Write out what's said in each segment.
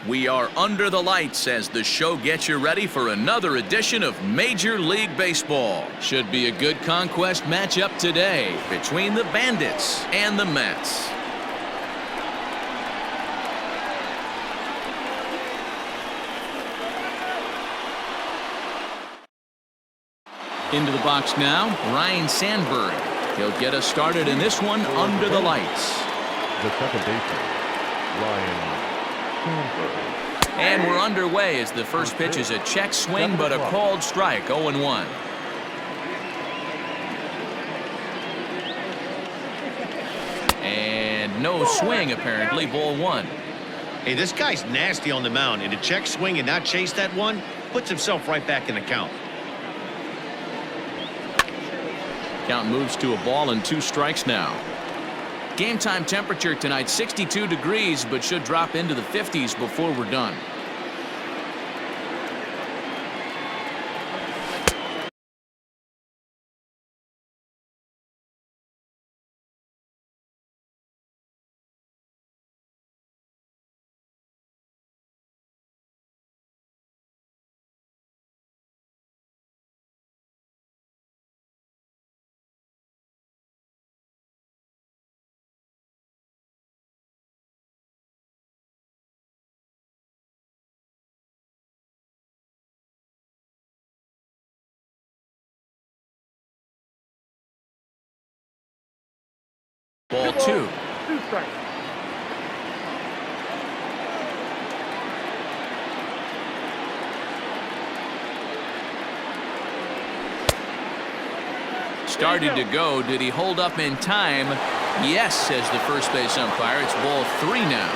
We are under the lights as the show gets you ready for another edition of Major League Baseball. Should be a good conquest matchup today between the Bandits and the Mets. Into the box now, Ryan Sandberg. He'll get us started in this one under the lights. The second baseman, Ryan Sandberg. And we're underway as the first pitch is a check swing, but a called strike, 0-1. And no swing, apparently, ball one. Hey, this guy's nasty on the mound, and to check swing and not chase that one puts himself right back in the count. Count moves to a ball and 2 strikes now. Game time temperature tonight 62 degrees, but should drop into the 50s before we're done. Ball 2. 2 strikes. Started to go. Did he hold up in time? Yes, says the first base umpire. It's ball 3 now.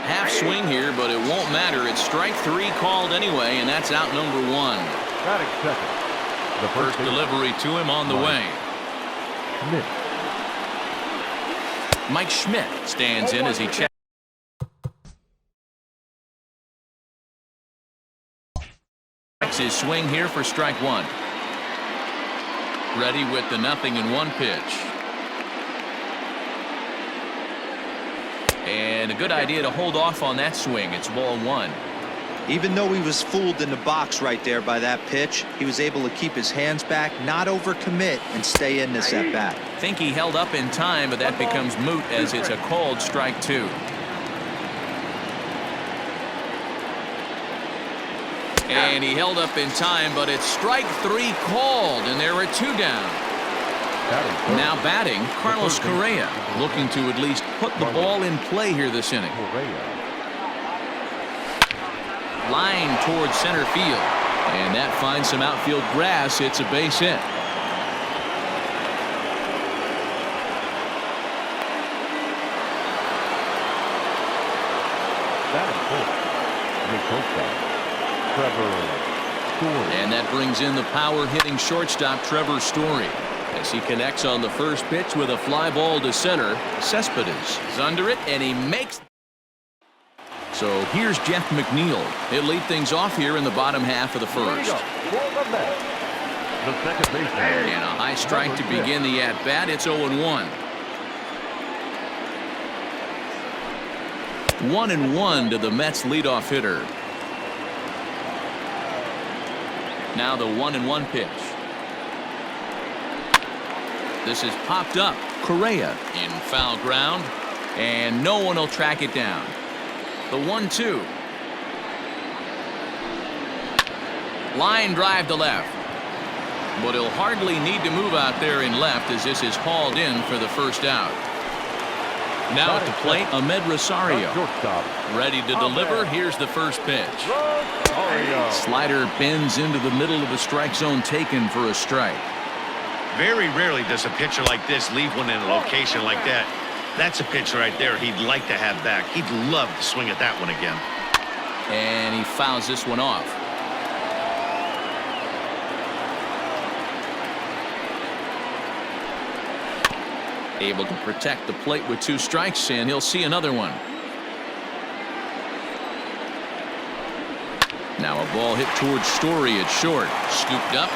Half swing here, but it won't matter. It's strike 3 called anyway, and that's out number 1. Batting second. The First delivery to him on the way. Schmidt. Mike Schmidt stands in as he checks his swing here for strike 1. Ready with the 0-1 pitch. And a good idea to hold off on that swing. It's ball 1. Even though he was fooled in the box right there by that pitch, he was able to keep his hands back, not overcommit, and stay in this at bat. Think he held up in time, but that becomes moot as it's a called strike 2. And he held up in time, but it's strike 3 called, and there are 2 down. Now batting, Carlos Correa, looking to at least put the ball in play here this inning. Line towards center field, and that finds some outfield grass. It's a base hit. And that brings in the power hitting shortstop Trevor Story as he connects on the first pitch with a fly ball to center. Cespedes is under it, and he makes. So here's Jeff McNeil. He'll lead things off here in the bottom half of the first. The second baseman. And a high strike to begin the at-bat. It's 0-1. 1-1 to the Mets leadoff hitter. Now the 1-1 pitch. This is popped up. Correa in foul ground, and no one will track it down. The 1-2. Line drive to left. But he'll hardly need to move out there in left as this is hauled in for the first out. Now at the plate, Ahmed Rosario. Ready to deliver. Here's the first pitch. Slider bends into the middle of the strike zone, taken for a strike. Very rarely does a pitcher like this leave one in a location like that. That's a pitch right there he'd like to have back. He'd love to swing at that one again. And he fouls this one off. Able to protect the plate with 2 strikes, and he'll see another one. Now a ball hit towards Story at short. Scooped up.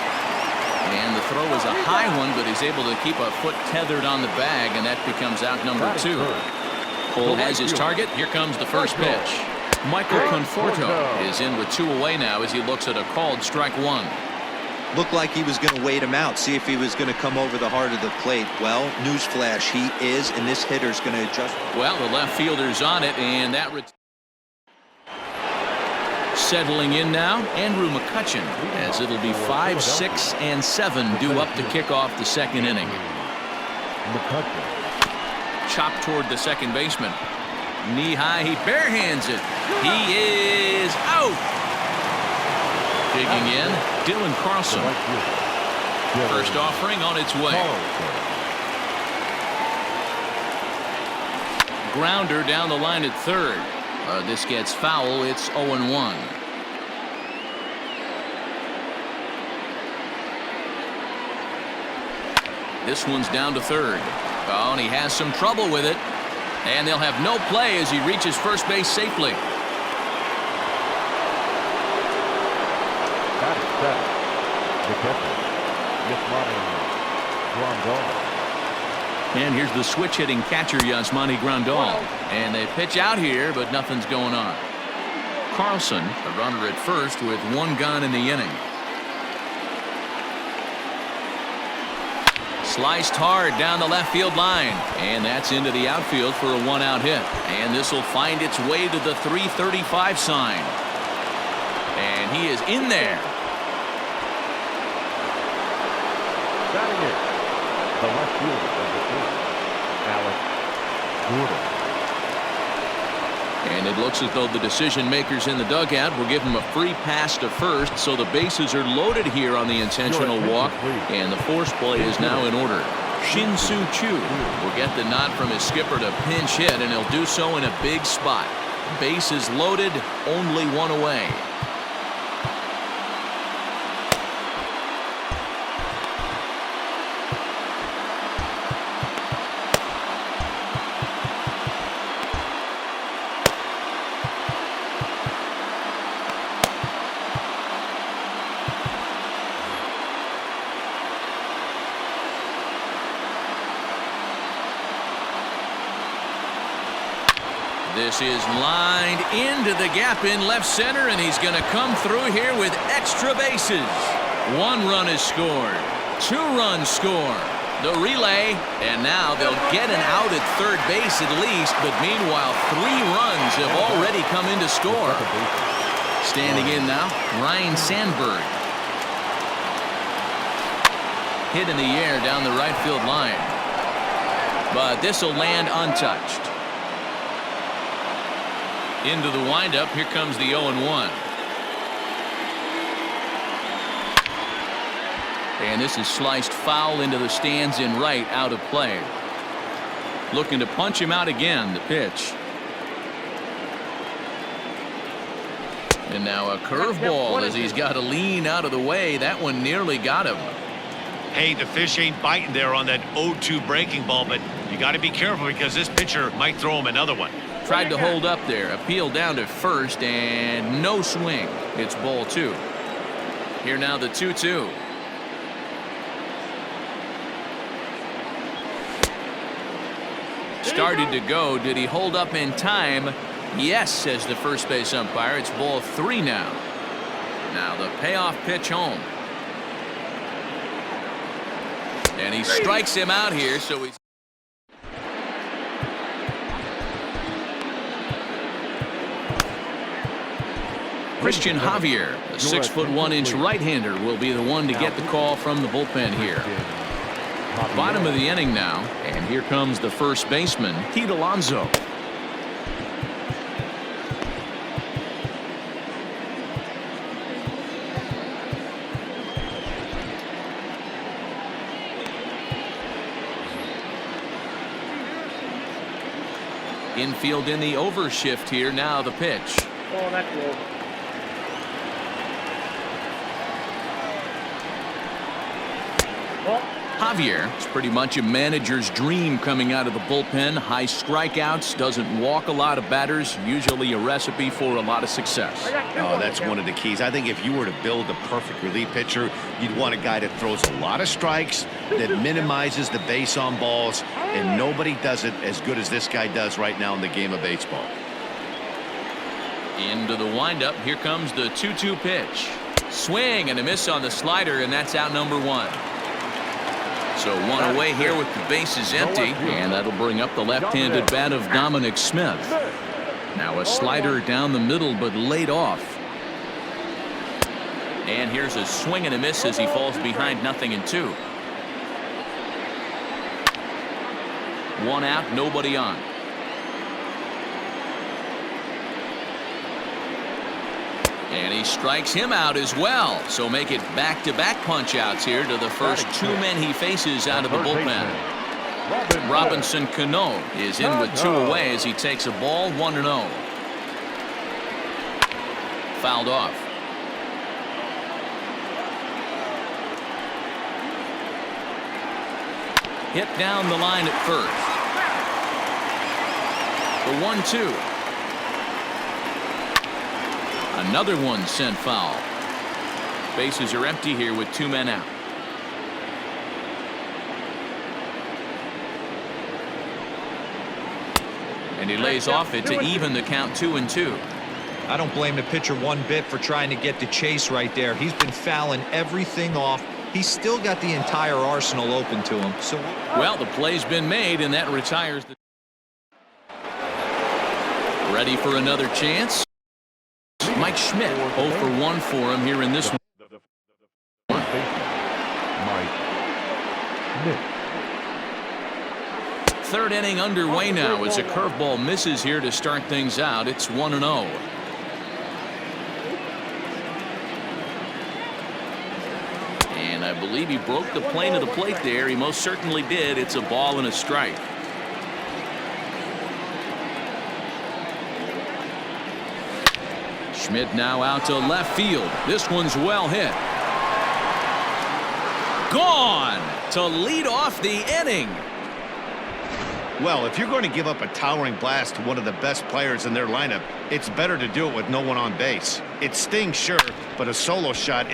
And the throw is a high one, but he's able to keep a foot tethered on the bag, and that becomes out number 2. Cole has his target. Here comes the first pitch. Michael Conforto is in with 2 away now as he looks at a called strike 1. Looked like he was going to wait him out, see if he was going to come over the heart of the plate. Well, newsflash, he is, and this hitter's going to adjust. Well, the left fielder's on it, and that settling in now, Andrew McCutchen, as it'll be 5, 6, and 7 due up to kick off the second inning. Chopped toward the second baseman. Knee high, he barehands it. He is out. Digging in, Dylan Carlson. First offering on its way. Grounder down the line at third. This gets foul. It's 0-1. This one's down to third. Oh, and he has some trouble with it. And they'll have no play as he reaches first base safely. And here's the switch hitting catcher, Yasmani Grandal. And they pitch out here, but nothing's going on. Carlson, a runner at first with 1 gone in the inning. Sliced hard down the left field line, and that's into the outfield for a 1-out hit. And this will find its way to the 335 sign. And he is in there. Batting it, the left fielder, number 4, Alex Gordon. And it looks as though the decision makers in the dugout will give him a free pass to first, so the bases are loaded here on the intentional walk, and the force play is now in order. Shin-Soo Choo will get the nod from his skipper to pinch hit, and he'll do so in a big spot. Bases loaded, only 1 away. This is lined into the gap in left center, and he's going to come through here with extra bases. 1 run is scored. 2 runs score. The relay, and now they'll get an out at third base at least, but meanwhile 3 runs have already come in to score. Standing in now, Ryan Sandberg. Hit in the air down the right field line. But this will land untouched. Into the windup, here comes the 0-1. And this is sliced foul into the stands in right, out of play. Looking to punch him out again, the pitch. And now a curveball as he's got to lean out of the way. That one nearly got him. Hey, the fish ain't biting there on that 0-2 breaking ball, but you got to be careful because this pitcher might throw him another one. Tried to hold up there, appealed down to first, and no swing. It's ball 2. Here now the 2-2. Started to go. Did he hold up in time? Yes, says the first base umpire. It's ball 3 now. Now the payoff pitch home. And he strikes him out here, so he's Christian Javier, a 6'1" right-hander, will be the one to get the call from the bullpen here. Bottom of the inning now, and here comes the first baseman, Pete Alonso. Infield in the overshift here. Now the pitch. Oh, that's good. Javier is pretty much a manager's dream coming out of the bullpen. High strikeouts, doesn't walk a lot of batters, usually a recipe for a lot of success. Oh, that's one of the keys. I think if you were to build a perfect relief pitcher, you'd want a guy that throws a lot of strikes, that minimizes the base on balls, and nobody does it as good as this guy does right now in the game of baseball. Into the windup. Here comes the 2-2 pitch. Swing and a miss on the slider, and that's out number 1. So one away here with the bases empty, and that'll bring up the left-handed bat of Dominic Smith. Now a slider down the middle, but laid off. And here's a swing and a miss as he falls behind 0-2. 1 out, nobody on. And he strikes him out as well. So make it back-to-back punch-outs here to the first 2 men he faces out of the bullpen. Robinson Cano is in with 2 away as he takes a ball 1-0. Fouled off. Hit down the line at first. The 1-2. Another one sent foul. Bases are empty here with 2 men out. And he lays off it to even the count 2-2. I don't blame the pitcher one bit for trying to get the chase right there. He's been fouling everything off. He's still got the entire arsenal open to him. So, well, the play's been made, and that retires the. Ready for another chance? Mike Schmidt 0 for 1 for him here in this one. Third inning underway now as a curveball misses here to start things out. It's 1-0. And I believe he broke the plane of the plate there. He most certainly did. It's a ball and a strike. Schmidt now out to left field. This one's well hit. Gone to lead off the inning. Well, if you're going to give up a towering blast to one of the best players in their lineup, it's better to do it with no one on base. It stings, sure, but a solo shot